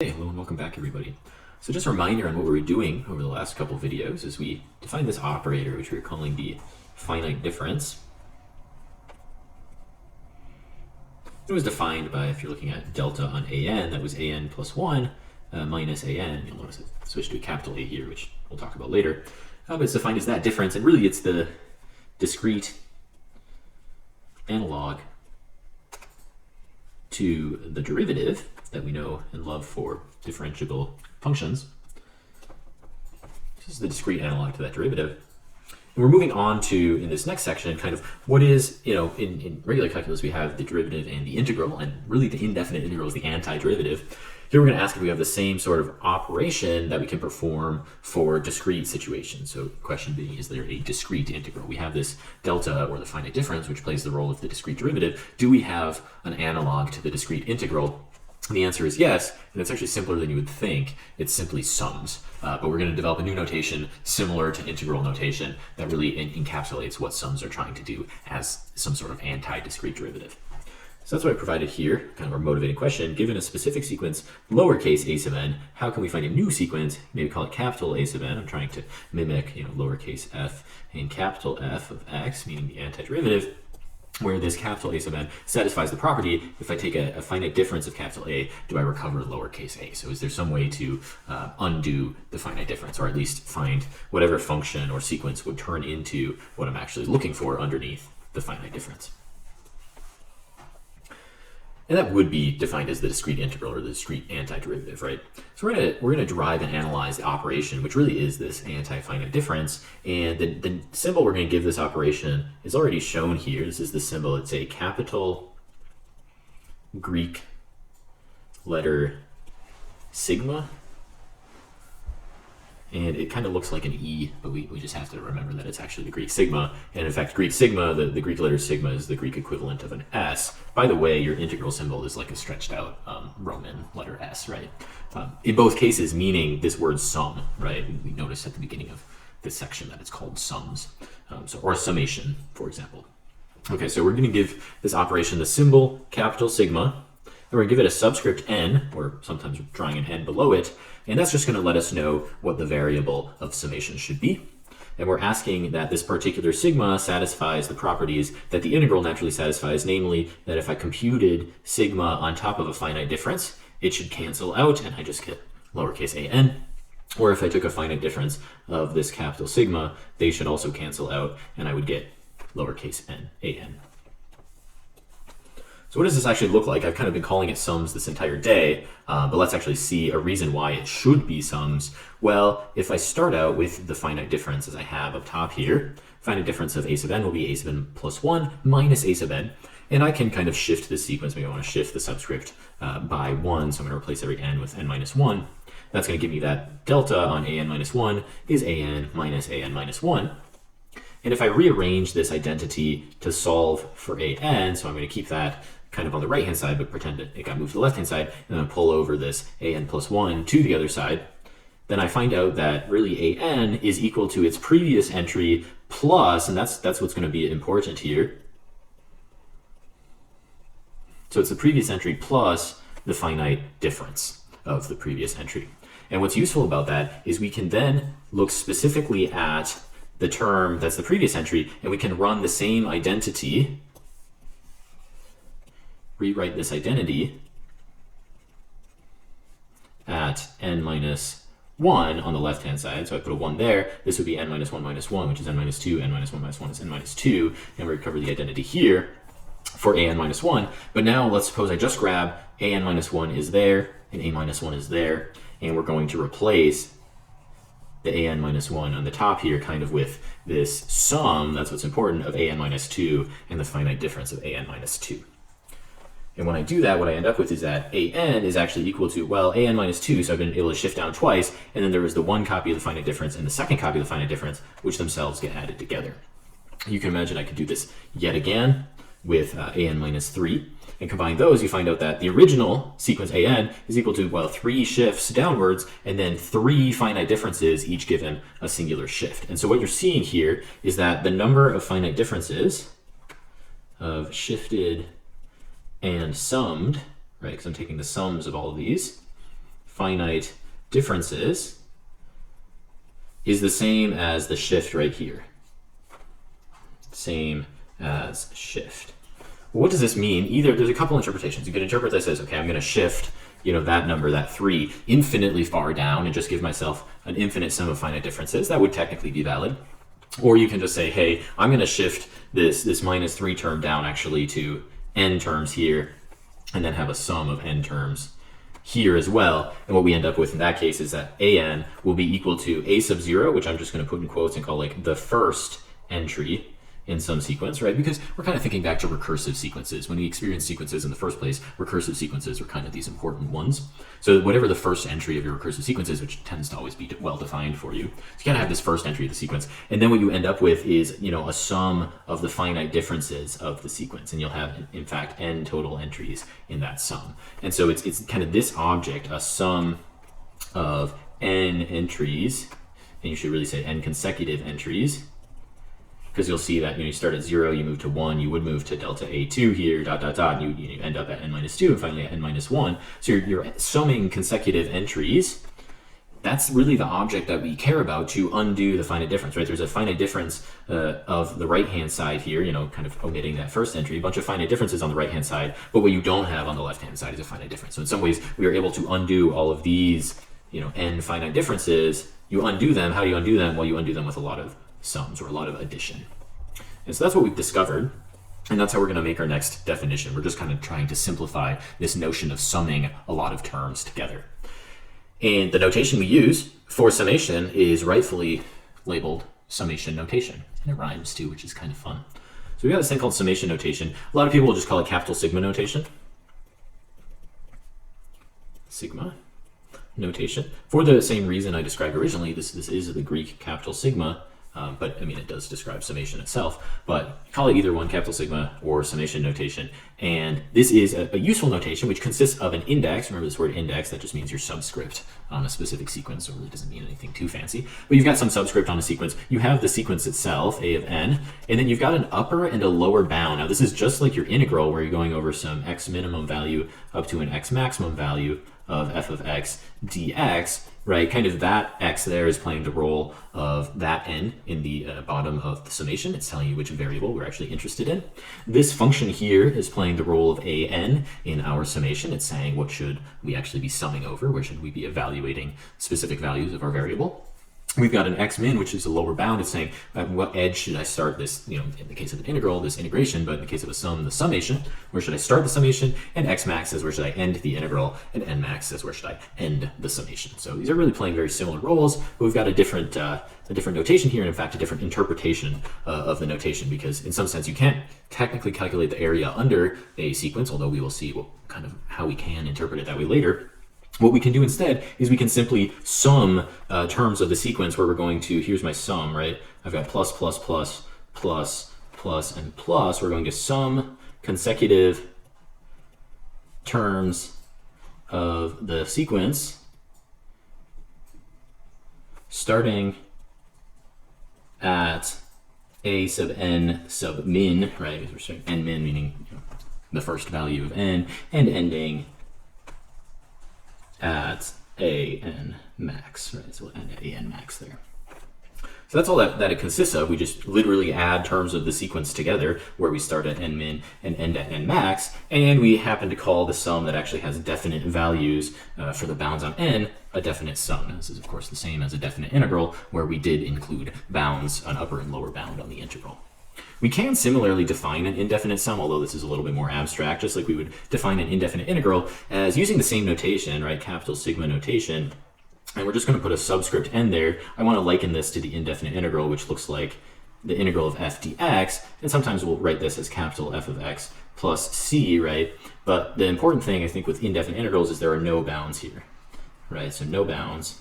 Hey, hello and welcome back everybody. So just a reminder on what we were doing over the last couple of videos is we defined this operator which we were calling the finite difference. It was defined by, if you're looking at delta on an, that was an plus 1 minus an. You'll notice it switched to a capital A here, which we'll talk about later. But it's defined as that difference, and really it's the discrete analog to the derivative that we know and love for differentiable functions. This is the discrete analog to that derivative. And we're moving on to, in this next section, kind of what is, in regular calculus we have the derivative and the integral, and really the indefinite integral is the antiderivative. Here we're going to ask if we have the same sort of operation that we can perform for discrete situations. So the question being, is there a discrete integral? We have this delta, or the finite difference, which plays the role of the discrete derivative. Do we have an analog to the discrete integral? And the answer is yes, and it's actually simpler than you would think. It's simply sums. But we're going to develop a new notation similar to integral notation that really encapsulates what sums are trying to do as some sort of anti-discrete derivative. So that's what I provided here, kind of our motivating question. Given a specific sequence, lowercase a sub n, how can we find a new sequence, maybe call it capital A sub n? I'm trying to mimic lowercase f and capital F of x, meaning the antiderivative, where this capital A sub n satisfies the property. If I take a finite difference of capital A, do I recover lowercase a? So is there some way to undo the finite difference, or at least find whatever function or sequence would turn into what I'm actually looking for underneath the finite difference? And that would be defined as the discrete integral or the discrete antiderivative, right? So we're gonna derive and analyze the operation, which really is this anti-finite difference. And the symbol we're gonna give this operation is already shown here. This is the symbol. It's a capital Greek letter sigma. And it kind of looks like an E, but we just have to remember that it's actually the Greek sigma. And in fact, Greek sigma, the Greek letter sigma, is the Greek equivalent of an S. By the way, your integral symbol is like a stretched out Roman letter S, right? In both cases, meaning this word sum, right? We noticed at the beginning of this section that it's called sums, or summation, for example. Okay, so we're going to give this operation the symbol capital sigma. And we're going to give it a subscript n, or sometimes we're drawing an n below it, and that's just going to let us know what the variable of summation should be. And we're asking that this particular sigma satisfies the properties that the integral naturally satisfies, namely that if I computed sigma on top of a finite difference, it should cancel out and I just get lowercase a n. Or if I took a finite difference of this capital sigma, they should also cancel out and I would get lowercase n, a n. So what does this actually look like? I've kind of been calling it sums this entire day, but let's actually see a reason why it should be sums. Well, if I start out with the finite difference as I have up top here, finite difference of a sub n will be a sub n plus 1 minus a sub n, and I can kind of shift this sequence. Maybe I want to shift the subscript by 1, so I'm going to replace every n with n minus 1. That's going to give me that delta on an minus 1 is an minus 1. And if I rearrange this identity to solve for an, so I'm going to keep that kind of on the right-hand side, but pretend it got moved to the left-hand side, and then pull over this an plus 1 to the other side, then I find out that really an is equal to its previous entry plus, and that's what's going to be important here. So it's the previous entry plus the finite difference of the previous entry. And what's useful about that is we can then look specifically at the term that's the previous entry, and we can run the same identity, rewrite this identity at n minus 1 on the left-hand side. So I put a 1 there. This would be n minus 1 minus 1, which is n minus 2. n minus 1 minus 1 is n minus 2. And we recover the identity here for an minus 1. But now let's suppose I just grab an minus 1 is there, and a minus 1 is there, and we're going to replace the an minus 1 on the top here kind of with this sum, that's what's important, of an minus 2 and the finite difference of an minus 2. And when I do that, what I end up with is that an is actually equal to, well, an minus 2, so I've been able to shift down twice, and then there was the one copy of the finite difference and the second copy of the finite difference, which themselves get added together. You can imagine I could do this yet again with an minus 3, and combine those, you find out that the original sequence an is equal to, well, 3 shifts downwards, and then 3 finite differences, each given a singular shift. And so what you're seeing here is that the number of finite differences of shifted and summed, right, because I'm taking the sums of all of these, finite differences is the same as the shift right here. Same as shift. Well, what does this mean? Either there's a couple interpretations. You could interpret this as, okay, I'm going to shift, that number, that 3, infinitely far down and just give myself an infinite sum of finite differences. That would technically be valid. Or you can just say, hey, I'm going to shift this minus 3 term down actually to n terms here, and then have a sum of n terms here as well. And what we end up with in that case is that an will be equal to a sub 0, which I'm just going to put in quotes and call like the first entry in some sequence, right? Because we're kind of thinking back to recursive sequences. When we experience sequences in the first place, recursive sequences are kind of these important ones. So whatever the first entry of your recursive sequence is, which tends to always be well defined for you, so you gotta have this first entry of the sequence. And then what you end up with is, a sum of the finite differences of the sequence. And you'll have, in fact, n total entries in that sum. And so it's kind of this object, a sum of n entries, and you should really say n consecutive entries, because you'll see that you start at 0, you move to 1, you would move to delta a2 here, and you end up at n minus 2, and finally at n minus 1. So you're summing consecutive entries. That's really the object that we care about to undo the finite difference, right? There's a finite difference of the right-hand side here, kind of omitting that first entry, a bunch of finite differences on the right-hand side, but what you don't have on the left-hand side is a finite difference. So in some ways, we are able to undo all of these, n finite differences. You undo them. How do you undo them? Well, you undo them with a lot of sums or a lot of addition. And so that's what we've discovered, and that's how we're going to make our next definition. We're just kind of trying to simplify this notion of summing a lot of terms together. And the notation we use for summation is rightfully labeled summation notation, and it rhymes too, which is kind of fun. So we got this thing called summation notation. A lot of people will just call it capital sigma notation. Sigma notation. For the same reason I described originally, this is the Greek capital sigma, but I mean, it does describe summation itself, but call it either one, capital sigma or summation notation. And this is a useful notation which consists of an index. Remember this word index, that just means your subscript on a specific sequence, so it really doesn't mean anything too fancy. But you've got some subscript on a sequence. You have the sequence itself, a of n, and then you've got an upper and a lower bound. Now this is just like your integral where you're going over some x minimum value up to an x maximum value of f of x dx, right? Kind of that x there is playing the role of that n in the bottom of the summation. It's telling you which variable we're actually interested in. This function here is playing the role of an in our summation. It's saying what should we actually be summing over? Where should we be evaluating specific values of our variable? We've got an x min, which is a lower bound. It's saying at what edge should I start this, in the case of an integral, this integration, but in the case of a sum, the summation, where should I start the summation? And x max says where should I end the integral, and n max says where should I end the summation. So these are really playing very similar roles, but we've got a different notation here, and in fact a different interpretation of the notation, because in some sense you can't technically calculate the area under a sequence, although we will see how we can interpret it that way later. What we can do instead is we can simply sum terms of the sequence where we're going to, here's my sum, right? I've got plus, plus, plus, plus, plus, and plus. We're going to sum consecutive terms of the sequence starting at a sub n sub min, right? Because we're saying n min meaning the first value of n, and ending at a n max, right? So we'll end at a n max there. So that's all that it consists of. We just literally add terms of the sequence together where we start at n min and end at n max, and we happen to call the sum that actually has definite values for the bounds on n a definite sum. Now, this is of course the same as a definite integral where we did include bounds, an upper and lower bound on the integral. We can similarly define an indefinite sum, although this is a little bit more abstract, just like we would define an indefinite integral as using the same notation, right? Capital sigma notation. And we're just going to put a subscript n there. I want to liken this to the indefinite integral, which looks like the integral of f dx. And sometimes we'll write this as capital f of x plus c, right? But the important thing, I think, with indefinite integrals is there are no bounds here, right? So no bounds.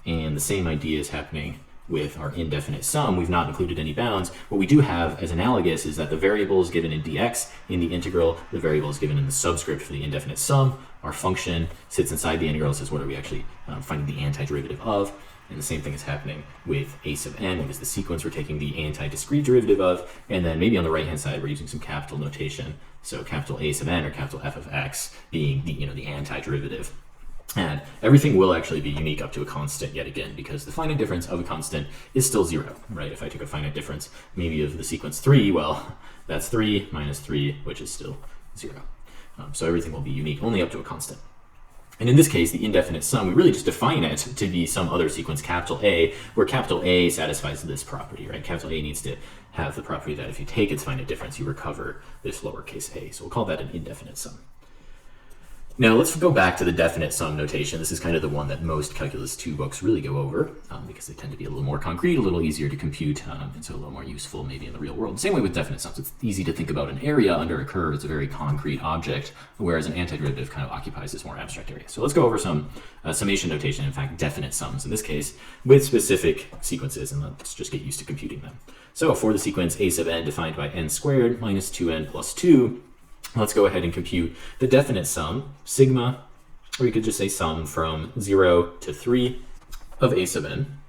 And the same idea is happening with our indefinite sum. We've not included any bounds. What we do have as analogous is that the variable is given in dx in the integral, the variable is given in the subscript for the indefinite sum. Our function sits inside the integral, says what are we actually finding the antiderivative of, and the same thing is happening with a sub n, what is the sequence we're taking the anti-discrete derivative of, and then maybe on the right hand side we're using some capital notation, so capital A sub n or capital f of x being the the antiderivative And everything will actually be unique up to a constant yet again, because the finite difference of a constant is still 0, right? If I took a finite difference maybe of the sequence 3, well, that's 3 minus 3, which is still 0. So everything will be unique only up to a constant. And in this case, the indefinite sum, we really just define it to be some other sequence, capital A, where capital A satisfies this property, right? Capital A needs to have the property that if you take its finite difference, you recover this lowercase a. So we'll call that an indefinite sum. Now let's go back to the definite sum notation. This is kind of the one that most Calculus 2 books really go over because they tend to be a little more concrete, a little easier to compute, and so a little more useful maybe in the real world. Same way with definite sums. It's easy to think about an area under a curve. It's a very concrete object, whereas an antiderivative kind of occupies this more abstract area. So let's go over some summation notation, in fact, definite sums in this case, with specific sequences, and let's just get used to computing them. So for the sequence a sub n defined by n squared minus 2n plus 2, let's go ahead and compute the definite sum, sigma, or you could just say sum from 0 to 3 of a sub n.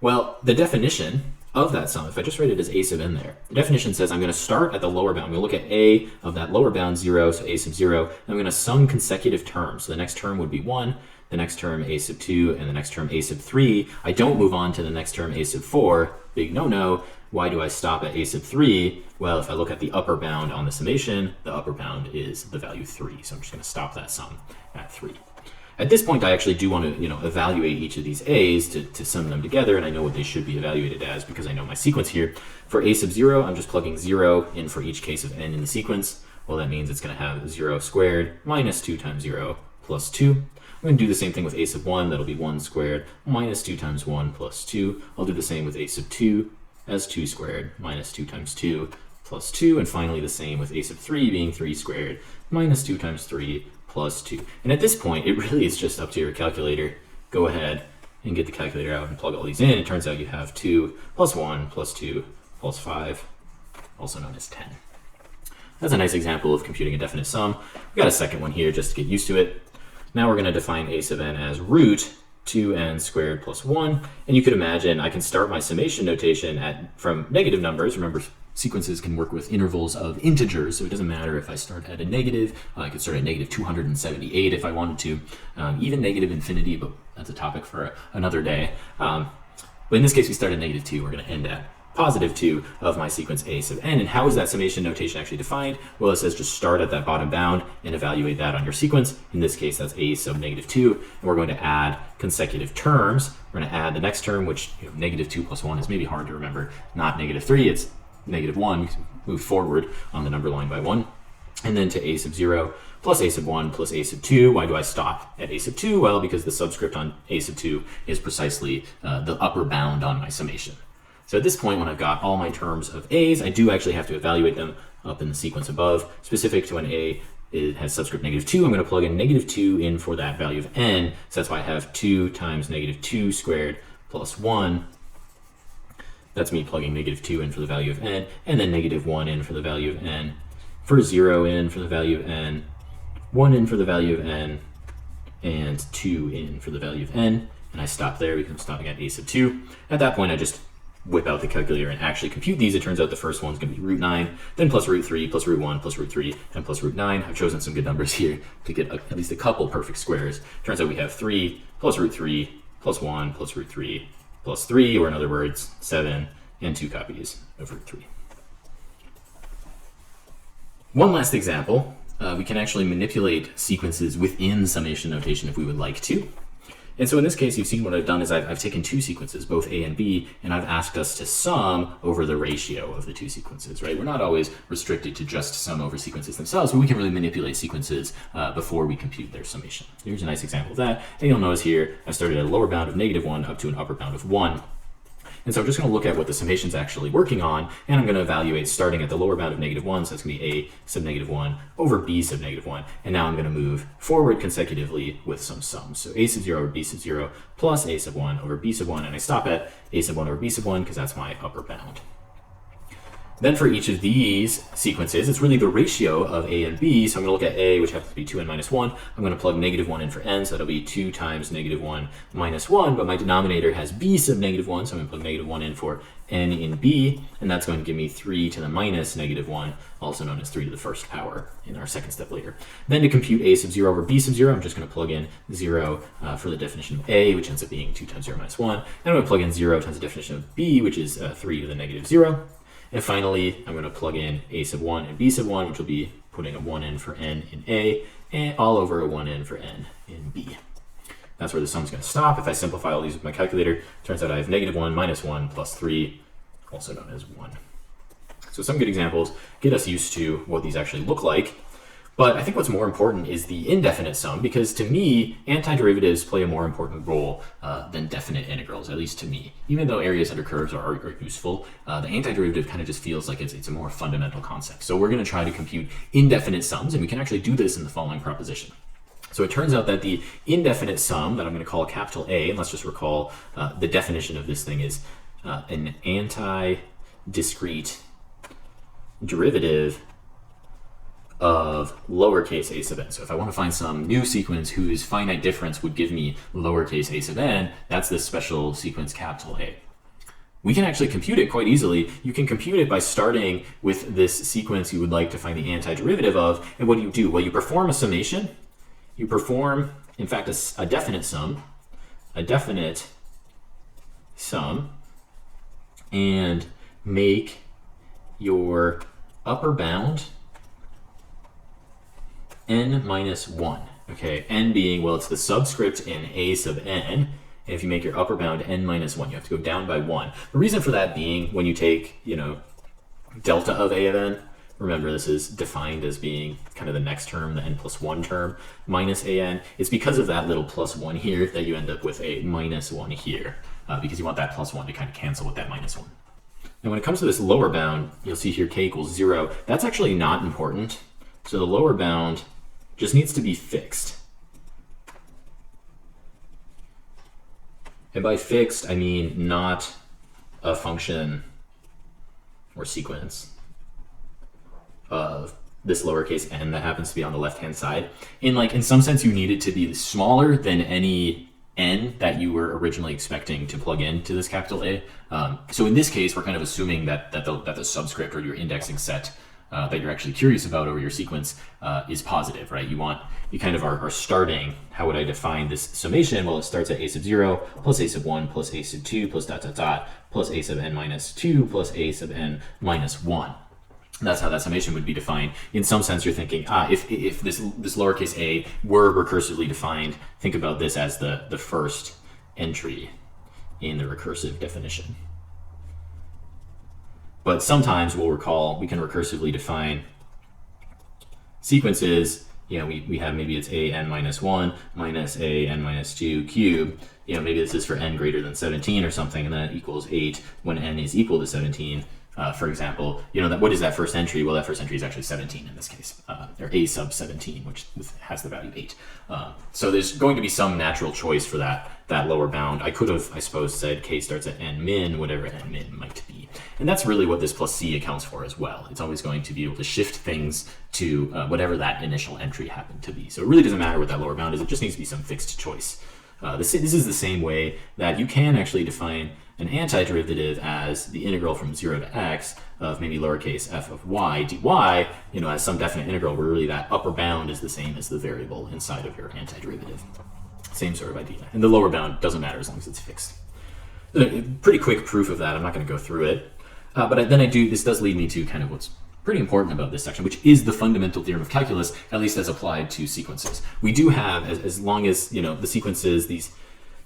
Well, the definition of that sum, if I just write it as a sub n there, the definition says I'm going to start at the lower bound. I'm going to look at a of that lower bound 0, so a sub 0, and I'm going to sum consecutive terms. So the next term would be 1, the next term a sub 2, and the next term a sub 3. I don't move on to the next term a sub 4, big no-no. Why do I stop at a sub 3? Well, if I look at the upper bound on the summation, the upper bound is the value 3. So I'm just going to stop that sum at 3. At this point, I actually do want to evaluate each of these a's to sum them together, and I know what they should be evaluated as because I know my sequence here. For a sub 0, I'm just plugging 0 in for each case of n in the sequence. Well, that means it's going to have 0 squared minus 2 times 0 plus 2. I'm going to do the same thing with a sub 1. That'll be 1 squared minus 2 times 1 plus 2. I'll do the same with a sub 2 as 2 squared minus 2 times 2 plus 2. And finally the same with a sub 3 being 3 squared minus 2 times 3 plus 2. And at this point, it really is just up to your calculator. Go ahead and get the calculator out and plug all these in. It turns out you have 2 plus 1 plus 2 plus 5, also known as 10. That's a nice example of computing a definite sum. We've got a second one here just to get used to it. Now we're going to define a sub n as root 2n squared plus 1. And you could imagine I can start my summation notation from negative numbers. Remember, sequences can work with intervals of integers, so it doesn't matter if I start at a negative. I could start at negative 278 if I wanted to, even negative infinity, but that's a topic for another day. But in this case, we start at negative 2. We're going to end at positive 2 of my sequence a sub n. And how is that summation notation actually defined? Well, it says just start at that bottom bound and evaluate that on your sequence. In this case, that's a sub negative 2. And we're going to add consecutive terms. We're going to add the next term, which negative 2 plus 1 is maybe hard to remember. Not negative 3, it's negative 1. We move forward on the number line by 1. And then to a sub 0 plus a sub 1 plus a sub 2. Why do I stop at a sub 2? Well, because the subscript on a sub 2 is precisely the upper bound on my summation. So at this point, when I've got all my terms of a's, I do actually have to evaluate them up in the sequence above. Specific to an a, it has subscript negative 2. I'm going to plug in negative 2 in for that value of n. So that's why I have 2 times negative 2 squared plus 1. That's me plugging negative 2 in for the value of n, and then negative 1 in for the value of n, for 0 in for the value of n, 1 in for the value of n, and 2 in for the value of n. And I stop there because I'm stopping at a sub 2. At that point, I just whip out the calculator and actually compute these. It turns out the first one's going to be root 9, then plus root 3, plus root 1, plus root 3, and plus root 9. I've chosen some good numbers here to get at least a couple perfect squares. Turns out we have 3 plus root 3 plus 1 plus root 3 plus 3, or in other words, 7, and 2 copies of root 3. One last example. We can actually manipulate sequences within summation notation if we would like to. And so in this case, you've seen what I've done is I've taken two sequences, both A and B, and I've asked us to sum over the ratio of the two sequences, right? We're not always restricted to just sum over sequences themselves, but we can really manipulate sequences before we compute their summation. Here's a nice example of that. And you'll notice here, I started at a lower bound of -1 up to an upper bound of 1. And so I'm just going to look at what the summation is actually working on, and I'm going to evaluate starting at the lower bound of -1, so that's going to be a sub -1 over b sub -1. And now I'm going to move forward consecutively with some sums. So a sub 0 over b sub 0 plus a sub 1 over b sub 1, and I stop at a sub 1 over b sub 1 because that's my upper bound. Then for each of these sequences, it's really the ratio of a and b. So I'm going to look at a, which happens to be 2n minus 1. I'm going to plug -1 in for n, so that'll be 2 times -1 minus 1. But my denominator has b sub -1, so I'm going to plug -1 in for n in b, and that's going to give me 3 to the minus -1, also known as 3 to the first power in our second step later. Then to compute a sub 0 over b sub 0, I'm just going to plug in 0 for the definition of a, which ends up being 2 times 0 minus 1. And I'm going to plug in 0 times the definition of b, which is 3 to the -0. And finally, I'm going to plug in a sub 1 and b sub 1, which will be putting a 1 in for n in a, and all over a 1 in for n in b. That's where the sum's going to stop. If I simplify all these with my calculator, turns out I have -1 minus 1 plus 3, also known as 1. So some good examples get us used to what these actually look like. But I think what's more important is the indefinite sum, because to me, antiderivatives play a more important role than definite integrals, at least to me. Even though areas under curves are useful, the antiderivative kind of just feels like it's a more fundamental concept. So we're going to try to compute indefinite sums, and we can actually do this in the following proposition. So it turns out that the indefinite sum that I'm going to call capital A, and let's just recall the definition of this thing is an anti-discrete derivative of lowercase a sub n. So if I want to find some new sequence whose finite difference would give me lowercase a sub n, that's this special sequence capital A. We can actually compute it quite easily. You can compute it by starting with this sequence you would like to find the antiderivative of. And what do you do? Well, you perform a summation. You perform, in fact, a definite sum, and make your upper bound n minus 1. Okay, n being, well, it's the subscript in a sub n. And if you make your upper bound n minus 1, you have to go down by 1. The reason for that being, when you take, delta of a of n, remember this is defined as being kind of the next term, the n plus 1 term, minus an. It's because of that little plus 1 here that you end up with a minus 1 here, because you want that plus 1 to kind of cancel with that minus 1. Now when it comes to this lower bound, you'll see here k equals 0. That's actually not important. So the lower bound just needs to be fixed. And by fixed, I mean not a function or sequence of this lowercase n that happens to be on the left-hand side. In some sense, you need it to be smaller than any n that you were originally expecting to plug into this capital A. So in this case, we're kind of assuming that the subscript or your indexing set that you're actually curious about over your sequence is positive, right? You kind of are starting, how would I define this summation? Well, it starts at a sub 0 plus a sub 1 plus a sub 2 plus dot dot dot plus a sub n minus 2 plus a sub n minus 1. That's how that summation would be defined. In some sense, you're thinking, if this lowercase a were recursively defined, think about this as the first entry in the recursive definition. But sometimes we'll recall we can recursively define sequences. We have, maybe it's a n minus 1 minus a n minus 2 cubed. Maybe this is for n greater than 17 or something, and then it equals 8 when n is equal to 17. For example, what is that first entry? Well, that first entry is actually 17 in this case, or a sub 17, which has the value 8. So there's going to be some natural choice for that lower bound. I could have, I suppose, said k starts at n min, whatever n min might be. And that's really what this plus c accounts for as well. It's always going to be able to shift things to whatever that initial entry happened to be. So it really doesn't matter what that lower bound is. It just needs to be some fixed choice. This is the same way that you can actually define an antiderivative as the integral from 0 to x of maybe lowercase f of y dy, as some definite integral where really that upper bound is the same as the variable inside of your antiderivative. Same sort of idea. And the lower bound doesn't matter as long as it's fixed. Pretty quick proof of that. I'm not going to go through it. But then this does lead me to kind of what's pretty important about this section, which is the fundamental theorem of calculus, at least as applied to sequences. We do have, as long as the sequences, these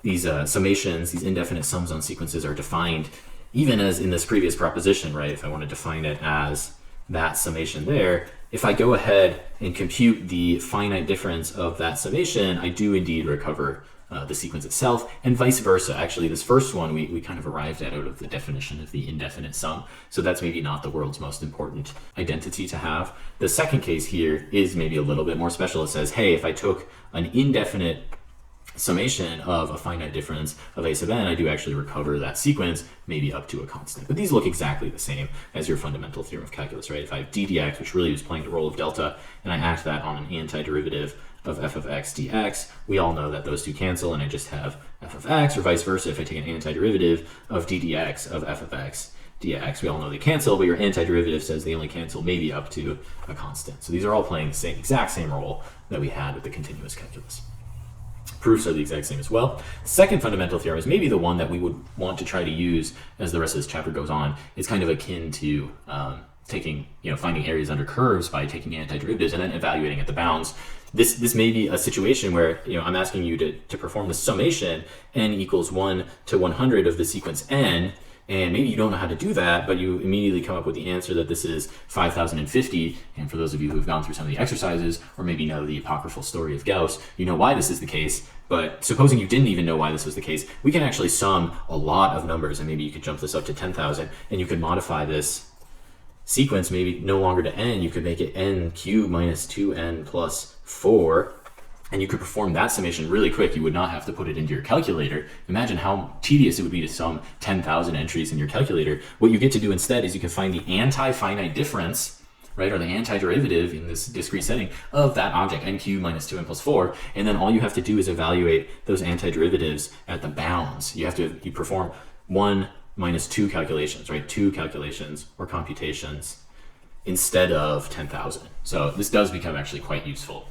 summations, these indefinite sums on sequences are defined, even as in this previous proposition, right? If I want to define it as that summation there, if I go ahead and compute the finite difference of that summation, I do indeed recover the sequence itself, and vice versa. Actually, this first one we kind of arrived at out of the definition of the indefinite sum, so that's maybe not the world's most important identity to have. The second case here is maybe a little bit more special. It says, hey, if I took an indefinite summation of a finite difference of a sub n, I do actually recover that sequence, maybe up to a constant. But these look exactly the same as your fundamental theorem of calculus, right? If I have d dx, which really is playing the role of delta, and I act that on an antiderivative of f of x dx, we all know that those two cancel, and I just have f of x, or vice versa. If I take an antiderivative of d dx of f of x dx, we all know they cancel, but your antiderivative says they only cancel maybe up to a constant. So these are all playing the exact same role that we had with the continuous calculus. Proofs are the exact same as well. Second fundamental theorem is maybe the one that we would want to try to use as the rest of this chapter goes on. It's kind of akin to finding areas under curves by taking antiderivatives and then evaluating at the bounds. This may be a situation where I'm asking you to perform the summation n equals 1 to 100 of the sequence n, and maybe you don't know how to do that, but you immediately come up with the answer that this is 5050. And for those of you who have gone through some of the exercises, or maybe know the apocryphal story of Gauss, you know why this is the case. But supposing you didn't even know why this was the case, we can actually sum a lot of numbers, and maybe you could jump this up to 10,000, and you could modify this sequence maybe no longer to n. You could make it n cubed minus 2n plus 4. And you could perform that summation really quick. You would not have to put it into your calculator. Imagine how tedious it would be to sum 10,000 entries in your calculator. What you get to do instead is you can find the anti-finite difference, right, or the antiderivative in this discrete setting of that object, n cubed minus 2n plus 4. And then all you have to do is evaluate those antiderivatives at the bounds. You perform 1 minus 2 calculations, right? 2 calculations or computations instead of 10,000. So this does become actually quite useful,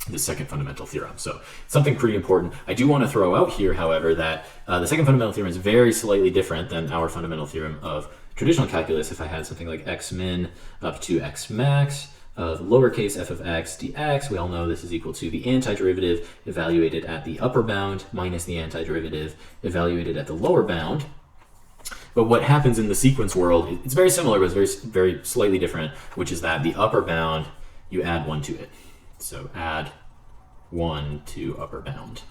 the second fundamental theorem. So something pretty important. I do want to throw out here, however, that the second fundamental theorem is very slightly different than our fundamental theorem of traditional calculus. If I had something like x min up to x max of lowercase f of x dx, we all know this is equal to the antiderivative evaluated at the upper bound minus the antiderivative evaluated at the lower bound. But what happens in the sequence world, it's very similar, but it's very, very slightly different, which is that the upper bound, you add 1 to it. So add 1 to upper bound.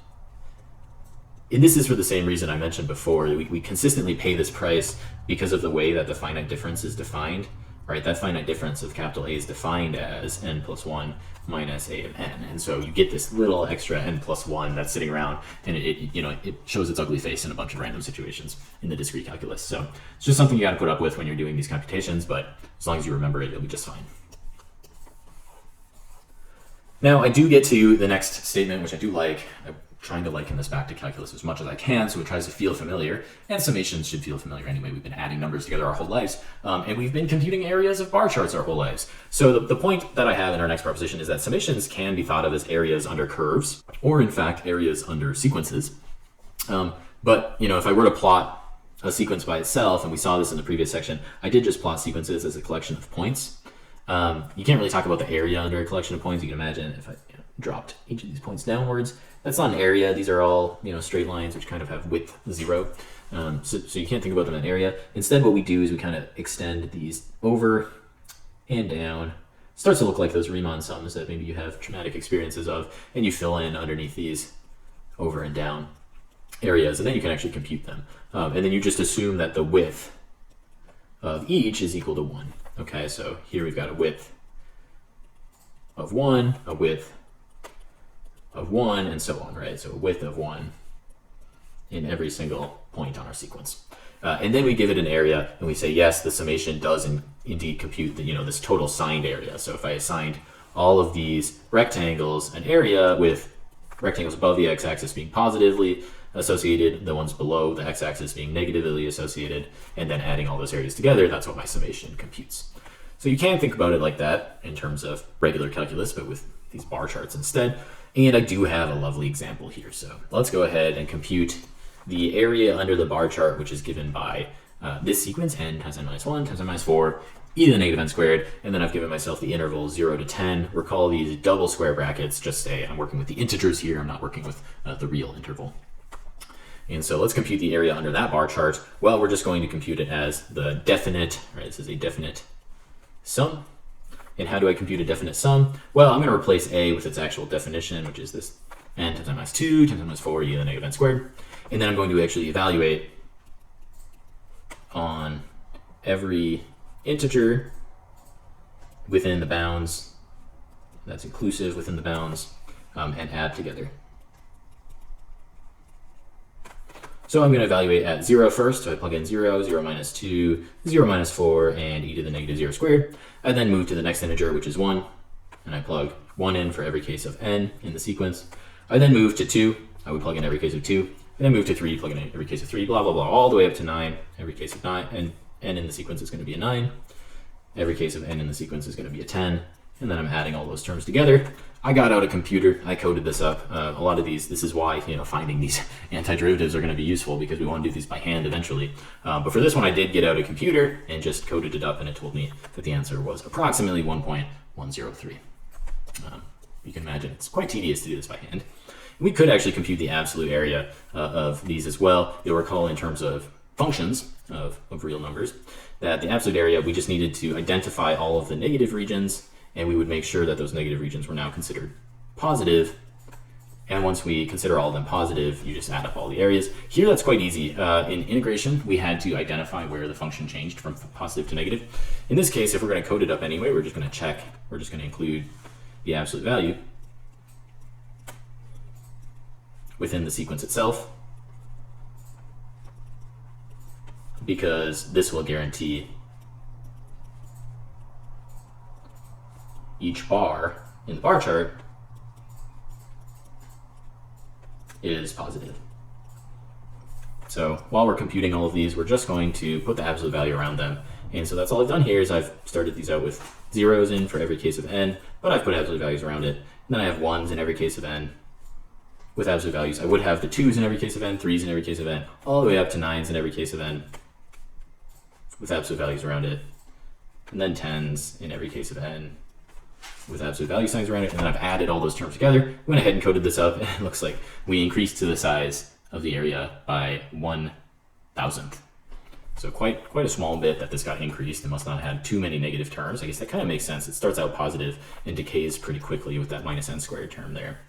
And this is for the same reason I mentioned before. We consistently pay this price because of the way that the finite difference is defined, right? That finite difference of capital A is defined as n plus 1 minus a of n. And so you get this little extra n plus 1 that's sitting around, and it shows its ugly face in a bunch of random situations in the discrete calculus. So it's just something you got to put up with when you're doing these computations, but as long as you remember it, you'll be just fine. Now, I do get to the next statement, which I do like. I'm trying to liken this back to calculus as much as I can, so it tries to feel familiar, and summations should feel familiar anyway. We've been adding numbers together our whole lives, and we've been computing areas of bar charts our whole lives. So the point that I have in our next proposition is that summations can be thought of as areas under curves, or in fact, areas under sequences. But if I were to plot a sequence by itself, and we saw this in the previous section, I did just plot sequences as a collection of points. You can't really talk about the area under a collection of points. You can imagine if I dropped each of these points downwards. That's not an area. These are all straight lines which kind of have width 0. So you can't think about them in area. Instead, what we do is we kind of extend these over and down. It starts to look like those Riemann sums that maybe you have traumatic experiences of, and you fill in underneath these over and down areas, and then you can actually compute them. And then you just assume that the width of each is equal to 1. Okay, so here we've got a width of 1, a width of 1, and so on, right? So a width of 1 in every single point on our sequence. And then we give it an area, and we say, yes, the summation does indeed compute this total signed area. So if I assigned all of these rectangles an area with rectangles above the x-axis being positively associated, the ones below the x-axis being negatively associated, and then adding all those areas together, that's what my summation computes. So you can think about it like that in terms of regular calculus, but with these bar charts instead. And I do have a lovely example here. So let's go ahead and compute the area under the bar chart, which is given by this sequence, n times n minus 1 times n minus 4, e to the negative n squared, and then I've given myself the interval 0 to 10. Recall these double square brackets, just say I'm working with the integers here, I'm not working with the real interval. And so let's compute the area under that bar chart. Well, we're just going to compute it as the definite, right? This is a definite sum. And how do I compute a definite sum? Well, I'm going to replace a with its actual definition, which is this n times n minus 2 times n minus 4 e to the negative n squared. And then I'm going to actually evaluate on every integer within the bounds, that's inclusive within the bounds, and add together. So I'm going to evaluate at 0 first. So I plug in 0, 0 minus 2, 0 minus 4, and e to the negative 0 squared. I then move to the next integer, which is 1, and I plug 1 in for every case of n in the sequence. I then move to 2. I would plug in every case of 2. And then move to 3, plug in every case of 3, blah, blah, blah, all the way up to 9, every case of 9. And n in the sequence is going to be a 9. Every case of n in the sequence is going to be a 10. And then I'm adding all those terms together. I got out a computer. I coded this up. A lot of these, this is why, finding these antiderivatives are going to be useful, because we want to do these by hand eventually. But for this one, I did get out a computer and just coded it up, and it told me that the answer was approximately 1.103. You can imagine it's quite tedious to do this by hand. We could actually compute the absolute area of these as well. You'll recall in terms of functions of real numbers that the absolute area, we just needed to identify all of the negative regions, and we would make sure that those negative regions were now considered positive. And once we consider all of them positive, you just add up all the areas. Here, that's quite easy. In integration, we had to identify where the function changed from positive to negative. In this case, if we're going to code it up anyway, we're just going to check. We're just going to include the absolute value within the sequence itself, because this will guarantee each bar in the bar chart is positive. So while we're computing all of these, we're just going to put the absolute value around them. And so that's all I've done here is I've started these out with zeros in for every case of n, but I've put absolute values around it. And then I have ones in every case of n with absolute values. I would have the 2's in every case of n, 3's in every case of n, all the way up to 9's in every case of n with absolute values around it. And then 10's in every case of n with absolute value signs around it. And then I've added all those terms together, went ahead and coded this up, and it looks like we increased to the size of the area by 1,000th. So quite a small bit that this got increased. It must not have had too many negative terms. I guess that kind of makes sense. It starts out positive and decays pretty quickly with that minus n squared term there.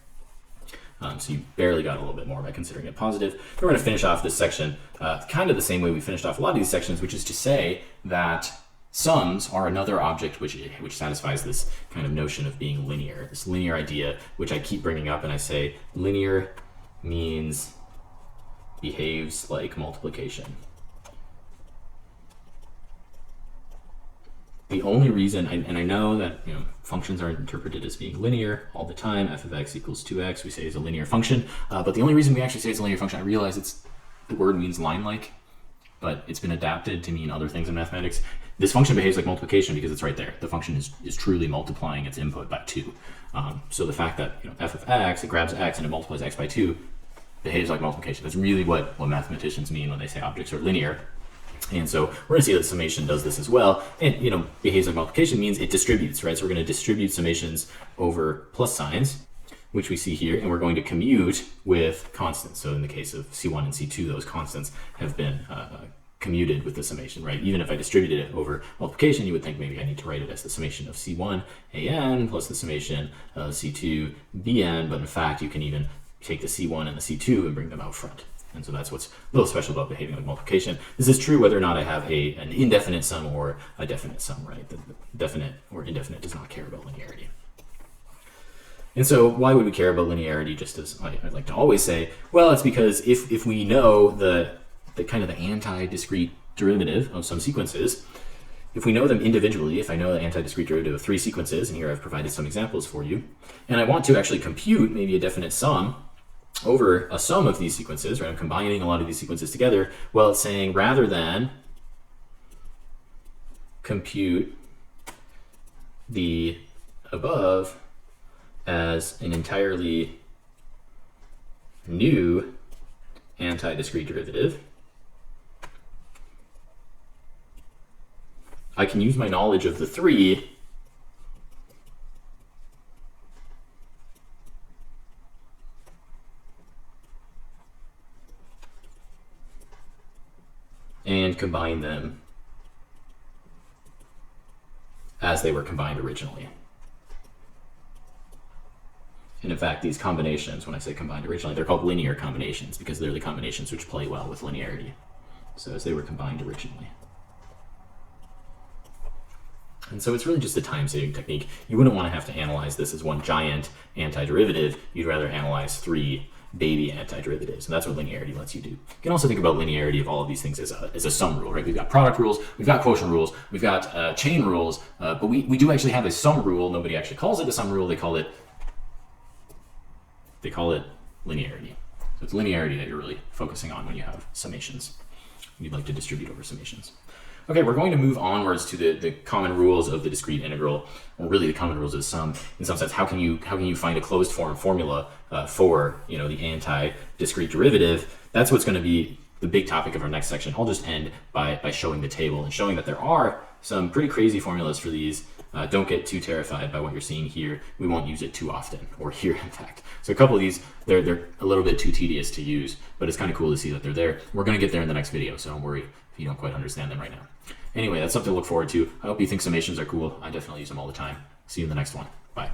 So you barely got a little bit more by considering it positive. We're going to finish off this section kind of the same way we finished off a lot of these sections, which is to say that sums are another object which satisfies this kind of notion of being linear, this linear idea, which I keep bringing up, and I say linear means behaves like multiplication. The only reason, and I know that functions are interpreted as being linear all the time, f of x equals 2x, we say is a linear function, but the only reason we actually say it's a linear function, I realize the word means line-like, but it's been adapted to mean other things in mathematics. This function behaves like multiplication because it's right there. The function is truly multiplying its input by 2. So the fact that f of x, it grabs x and it multiplies x by 2, behaves like multiplication. That's really what mathematicians mean when they say objects are linear. And so we're going to see that summation does this as well. And behaves like multiplication means it distributes, right? So we're going to distribute summations over plus signs, which we see here, and we're going to commute with constants. So in the case of C1 and C2, those constants have been commuted with the summation, right? Even if I distributed it over multiplication, you would think maybe I need to write it as the summation of C1 AN plus the summation of C2 BN, but in fact, you can even take the C1 and the C2 and bring them out front. And so that's what's a little special about behaving like multiplication. This is true whether or not I have an indefinite sum or a definite sum, right? The definite or indefinite does not care about linearity. And so why would we care about linearity? Just as I'd like to always say, well, it's because if we know the kind of the anti-discrete derivative of some sequences, if we know them individually, if I know the anti-discrete derivative of 3 sequences, and here I've provided some examples for you, and I want to actually compute maybe a definite sum over a sum of these sequences, right? I'm combining a lot of these sequences together. Well, it's saying rather than compute the above as an entirely new anti-discrete derivative, I can use my knowledge of the 3 and combine them as they were combined originally. And in fact, these combinations, when I say combined originally, they're called linear combinations because they're the combinations which play well with linearity. So as they were combined originally. And so it's really just a time-saving technique. You wouldn't want to have to analyze this as one giant antiderivative. You'd rather analyze 3 baby antiderivatives, and that's what linearity lets you do. You can also think about linearity of all of these things as a sum rule, right? We've got product rules, we've got quotient rules, we've got chain rules, but we do actually have a sum rule. Nobody actually calls it a sum rule. They call it linearity. So it's linearity that you're really focusing on when you have summations. You'd like to distribute over summations. Okay, we're going to move onwards to the common rules of the discrete integral, or really the common rules of sum. In some sense, how can you find a closed form formula for the anti-discrete derivative? That's what's going to be the big topic of our next section. I'll just end by showing the table and showing that there are some pretty crazy formulas for these. Don't get too terrified by what you're seeing here. We won't use it too often, or here in fact. So a couple of these, they're a little bit too tedious to use, but it's kind of cool to see that they're there. We're going to get there in the next video, so don't worry if you don't quite understand them right now. Anyway, that's something to look forward to. I hope you think summations are cool. I definitely use them all the time. See you in the next one. Bye.